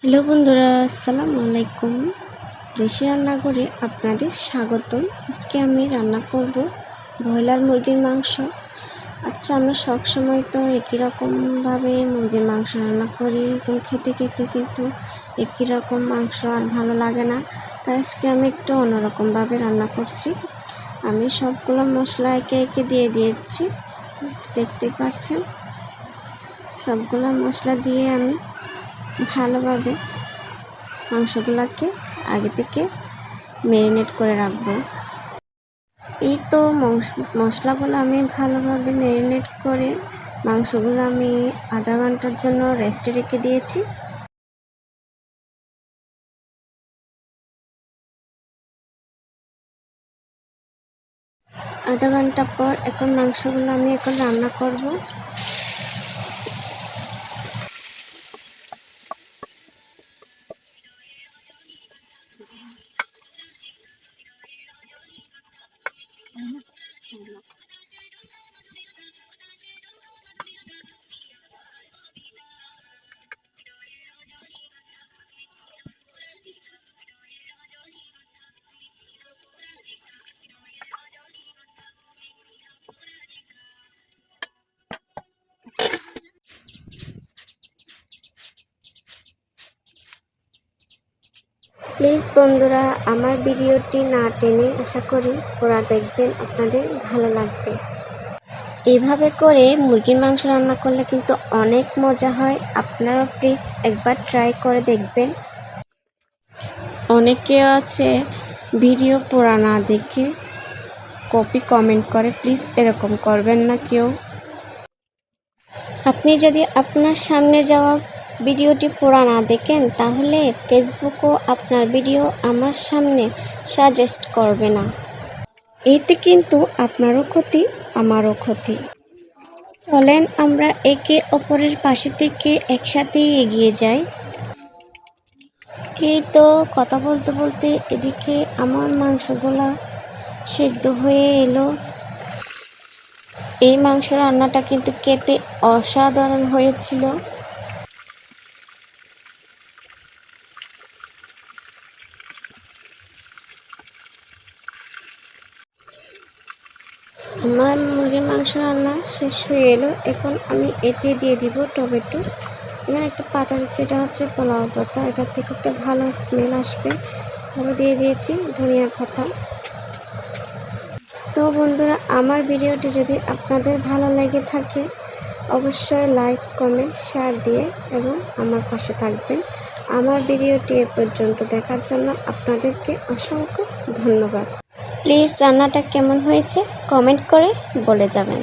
Hello বন্ধুরা, আসসালামু আলাইকুম। দেশি রান্নাঘরে আপনাদের স্বাগতম। আজকে আমি রান্না করব ব্রয়লার মুরগির মাংস। আচ্ছা, আমরা সবসময় তো একই রকমভাবে মুরগির মাংস রান্না করি এবং খেতে খেতে কিন্তু একই রকম মাংস আর ভালো লাগে না। তাই আজকে আমি একটু অন্যরকমভাবে রান্না করছি। আমি সবগুলো মশলা একে একে দিয়ে দিয়েছি, দেখতে পাচ্ছেন। সবগুলো মশলা দিয়ে আমি ভালোভাবে মাংসগুলোকে আগে থেকে ম্যারিনেট করে রাখবো। এই তো মশলাগুলো আমি ভালোভাবে ম্যারিনেট করে মাংসগুলো আমি আধা ঘন্টার জন্য রেস্টে রেখে দিয়েছি। আধা ঘন্টা পর এখন মাংসগুলো আমি রান্না করব। প্লিজ বন্ধুরা, আমার ভিডিওটি না টেনে আশা করি পুরা দেখবেন, আপনাদের ভালো লাগবে। এইভাবে করে মুরগির মাংস রান্না করলে কিন্তু অনেক মজা হয়। আপনারা প্লিজ একবার ট্রাই করে দেখবেন। অনেকে আছে ভিডিও পুরা না দেখে কপি কমেন্ট করে, প্লিজ এরকম করবেন না কেউ। আপনি যদি আপনার সামনে যাওয়া ভিডিওটি পুরা না দেখেন, তাহলে ফেসবুকও আপনার ভিডিও আমার সামনে সাজেস্ট করবে না। এতে কিন্তু আপনারও ক্ষতি, আমারও ক্ষতি। চলেন আমরা একে অপরের পাশে থেকে একসাথে এগিয়ে যাই। এই তো কথা বলতে বলতে এদিকে আমার মাংসগুলা সেদ্ধ হয়ে এলো। এই মাংস রান্নাটা কিন্তু খেতে অসাধারণ হয়েছিল। আমার মুরগির মাংস রান্না শেষ হয়ে এলো। এখন আমি এতে দিয়ে দিব টমেটো। এখানে একটা পাতা দিচ্ছি, এটা হচ্ছে পোলাও পাতা, এটার থেকে একটা ভালো স্মেল আসবে। আরও দিয়ে দিয়েছি ধনিয়া পাতা। তো বন্ধুরা, আমার ভিডিওটি যদি আপনাদের ভালো লেগে থাকে, অবশ্যই লাইক, কমেন্ট, শেয়ার দিয়ে এবং আমার পাশে থাকবেন। আমার ভিডিওটি এ পর্যন্ত দেখার জন্য আপনাদেরকে অসংখ্য ধন্যবাদ। প্লিজ রান্নাটা কেমন হয়েছে কমেন্ট করে বলে যাবেন।